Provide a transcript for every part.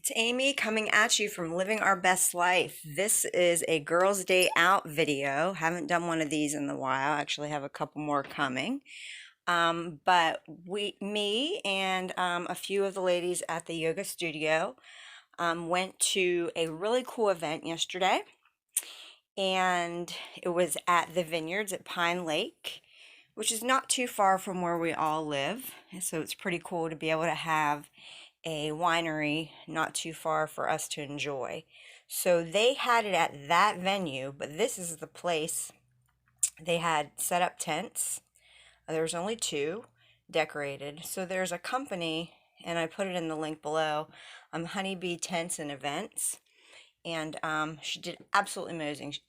It's Amy coming at you from Living Our Best Life. This is a girls' day out video. Haven't done one of these in a while. I actually have a couple more coming. But me and a few of the ladies at the yoga studio went to a really cool event yesterday. And it was at the Vineyards at Pine Lake, which is not too far from where we all live. So it's pretty cool to be able to have a winery not too far for us to enjoy. So they had it at that venue, but this is the place. They had set up tents. There was only two decorated. So there's a company, and I put it in the link below, Honeybee Tents and Events. And she did absolutely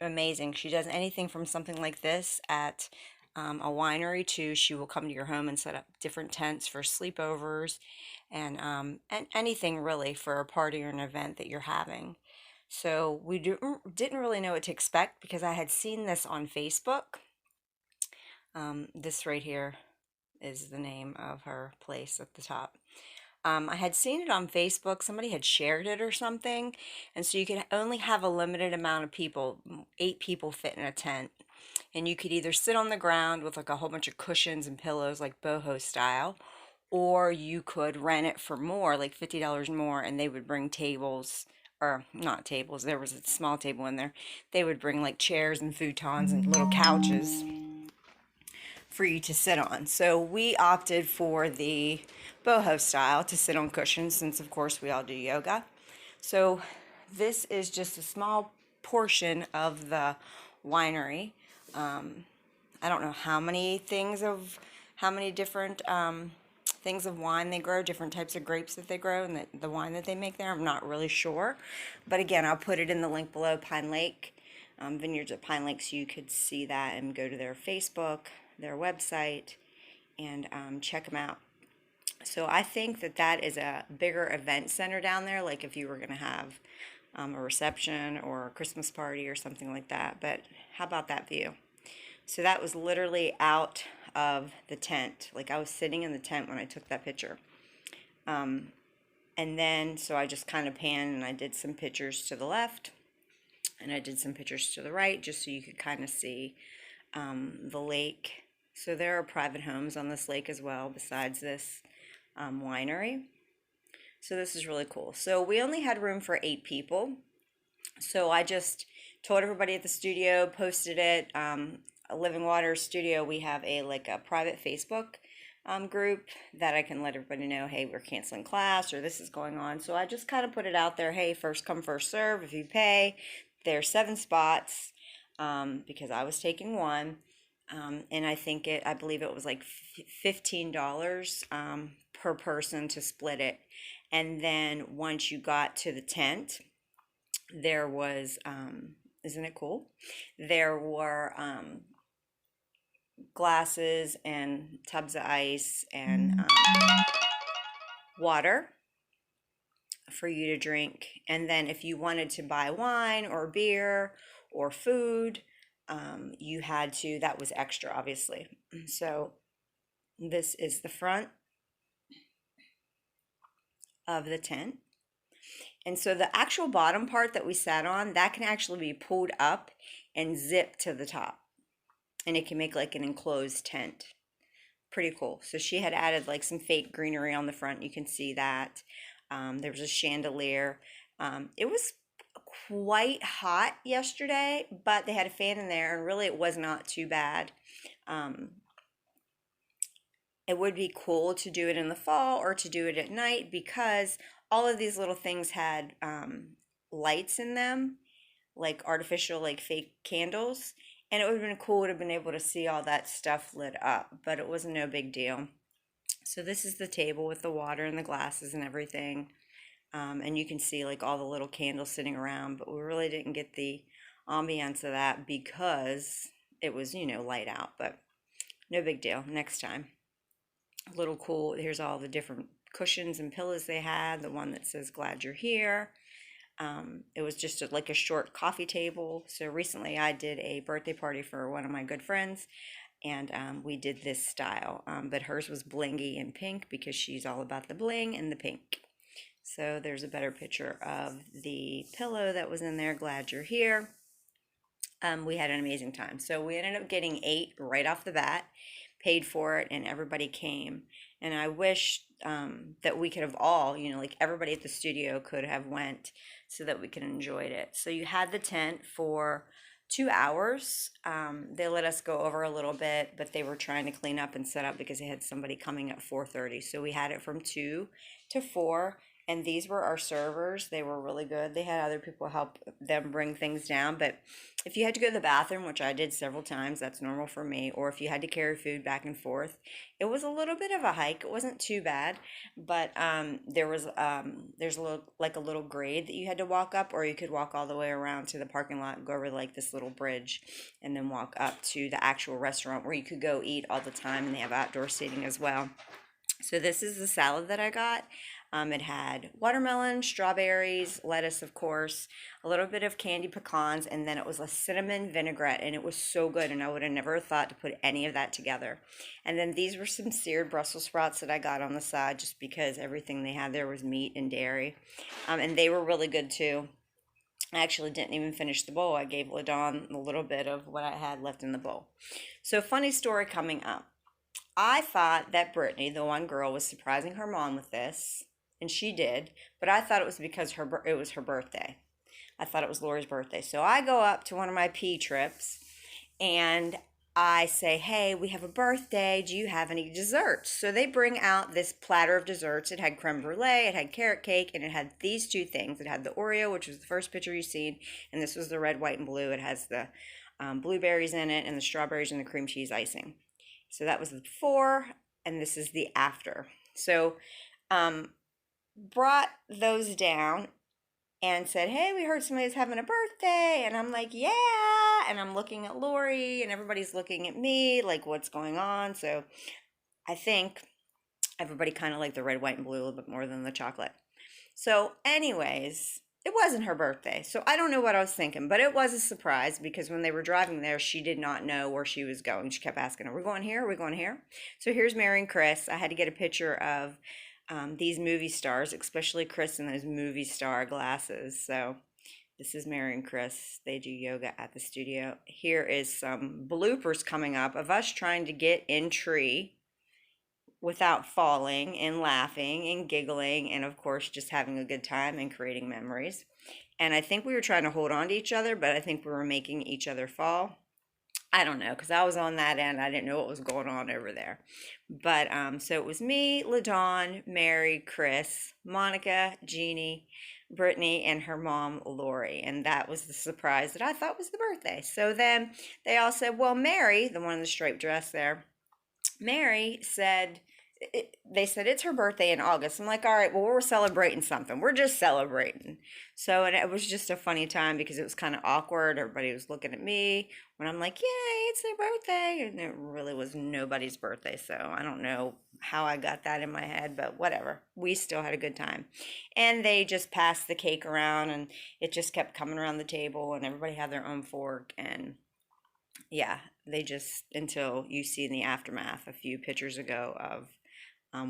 amazing. She does anything from something like this at a winery to she will come to your home and set up different tents for sleepovers and anything really for a party or an event that you're having. So we didn't really know what to expect because I had seen this on Facebook. This right here is the name of her place at the top. I had seen it on Facebook. Somebody had shared it or something. And so you could only have a limited amount of people. 8 people fit in a tent. And you could either sit on the ground with like a whole bunch of cushions and pillows like BOHO style, or you could rent it for more, like $50 more, and they would bring tables, or not tables, there was a small table in there. They would bring like chairs and futons and little couches for you to sit on. So we opted for the boho style to sit on cushions since of course we all do yoga. So this is just a small portion of the winery. I don't know how many different things of wine they grow, different types of grapes that they grow, and the wine that they make there. I'm not really sure. But again, I'll put it in the link below, Pine Lake, Vineyards at Pine Lake, so you could see that and go to their Facebook, their website, and check them out. So I think that is a bigger event center down there, like if you were going to have a reception or a Christmas party or something like that. But how about that view? So that was literally out of the tent. Like I was sitting in the tent when I took that picture. And then, so I just kind of panned and I did some pictures to the left and I did some pictures to the right just so you could kind of see the lake. So there are private homes on this lake as well besides this winery. So this is really cool. So we only had room for 8 people. So I just told everybody at the studio, posted it. Living Water Studio, we have a private Facebook group that I can let everybody know, hey, we're canceling class or this is going on. So I just kind of put it out there, hey, first come, first serve. If you pay, there's 7 spots because I was taking one. And I believe it was like $15 per person to split it. And then once you got to the tent, there was, isn't it cool? There were glasses and tubs of ice and water for you to drink. And then if you wanted to buy wine or beer or food, you had to, that was extra, obviously. So this is the front of the tent. And so the actual bottom part that we sat on, that can actually be pulled up and zipped to the top. And it can make like an enclosed tent. Pretty cool. So she had added like some fake greenery on the front. You can see that. There was a chandelier. It was quite hot yesterday, but they had a fan in there and really it was not too bad. It would be cool to do it in the fall or to do it at night because all of these little things had lights in them, like artificial, like fake candles. And it would have been cool to have been able to see all that stuff lit up, but it was no big deal. So this is the table with the water and the glasses and everything. And you can see like all the little candles sitting around, but we really didn't get the ambiance of that because it was, light out, but no big deal. Next time. A little cool. Here's all the different cushions and pillows they had. The one that says glad you're here. It was just like a short coffee table. So recently I did a birthday party for one of my good friends and we did this style. But hers was blingy and pink because she's all about the bling and the pink. So there's a better picture of the pillow that was in there. Glad you're here. We had an amazing time. So we ended up getting 8 right off the bat, paid for it, and everybody came. And I wish that we could have all, like everybody at the studio could have went so that we could enjoyed it. So you had the tent for 2 hours. They let us go over a little bit, but they were trying to clean up and set up because they had somebody coming at 4:30. So we had it from 2 to 4. And these were our servers. They were really good. They had other people help them bring things down. But if you had to go to the bathroom, which I did several times, that's normal for me, or if you had to carry food back and forth, it was a little bit of a hike. It wasn't too bad, but there's a little like a little grade that you had to walk up, or you could walk all the way around to the parking lot and go over like this little bridge, and then walk up to the actual restaurant where you could go eat all the time, and they have outdoor seating as well. So this is the salad that I got. It had watermelon, strawberries, lettuce, of course, a little bit of candy pecans, and then it was a cinnamon vinaigrette, and it was so good, and I would have never thought to put any of that together. And then these were some seared Brussels sprouts that I got on the side just because everything they had there was meat and dairy. And they were really good too. I actually didn't even finish the bowl. I gave LaDawn a little bit of what I had left in the bowl. So funny story coming up. I thought that Brittany, the one girl, was surprising her mom with this, and she did, but I thought it was because it was her birthday. I thought it was Lori's birthday. So I go up to one of my pee trips, and I say, hey, we have a birthday. Do you have any desserts? So they bring out this platter of desserts. It had creme brulee, it had carrot cake, and it had these 2 things. It had the Oreo, which was the first picture you seen, and this was the red, white, and blue. It has the blueberries in it and the strawberries and the cream cheese icing. So that was the before, and this is the after. So brought those down and said, hey, we heard somebody's having a birthday. And I'm like, yeah. And I'm looking at Lori, and everybody's looking at me like, what's going on? So I think everybody kind of liked the red, white, and blue a little bit more than the chocolate. So anyways, it wasn't her birthday. So I don't know what I was thinking, but it was a surprise because when they were driving there, she did not know where she was going. She kept asking, are we going here? Are we going here? So here's Mary and Chris. I had to get a picture of these movie stars, especially Chris in those movie star glasses. So this is Mary and Chris. They do yoga at the studio. Here is some bloopers coming up of us trying to get in tree without falling and laughing and giggling and of course just having a good time and creating memories. And I think we were trying to hold on to each other, but I think we were making each other fall. I don't know, because I was on that end. I didn't know what was going on over there. But so it was me, LaDawn, Mary, Chris, Monica, Jeannie, Brittany, and her mom, Lori. And that was the surprise that I thought was the birthday. So then they all said, well, Mary, the one in the striped dress there, Mary said, they said it's her birthday in August. I'm like, all right, well, we're celebrating something. We're just celebrating. So, and it was just a funny time because it was kind of awkward. Everybody was looking at me when I'm like, yay, it's their birthday. And it really was nobody's birthday. So I don't know how I got that in my head, but whatever. We still had a good time. And they just passed the cake around and it just kept coming around the table and everybody had their own fork. And yeah, they just, until you see in the aftermath a few pictures ago of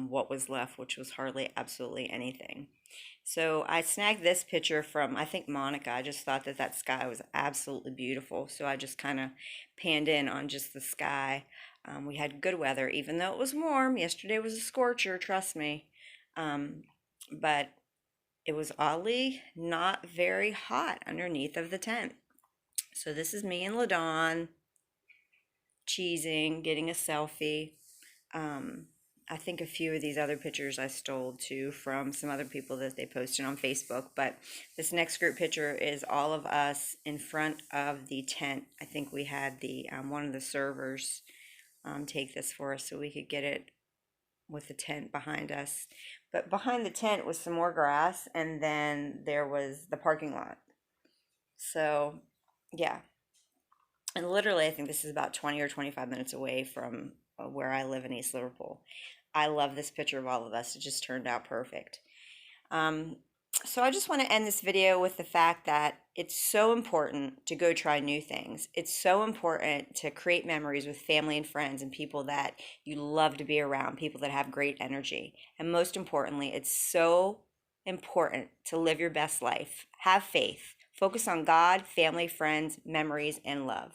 what was left, which was hardly absolutely anything. So I snagged this picture from, I think, Monica. I just thought that that sky was absolutely beautiful. So I just kind of panned in on just the sky. We had good weather, even though it was warm. Yesterday was a scorcher, trust me. But it was oddly not very hot underneath of the tent. So this is me and LaDawn cheesing, getting a selfie. I think a few of these other pictures I stole too from some other people that they posted on Facebook. But this next group picture is all of us in front of the tent. I think we had the one of the servers take this for us so we could get it with the tent behind us. But behind the tent was some more grass, and then there was the parking lot. So yeah, and literally I think this is about 20 or 25 minutes away from where I live in East Liverpool. I love this picture of all of us. It just turned out perfect. So I just want to end this video with the fact that it's so important to go try new things. It's so important to create memories with family and friends and people that you love to be around, people that have great energy. And most importantly, it's so important to live your best life. Have faith. Focus on God, family, friends, memories, and love.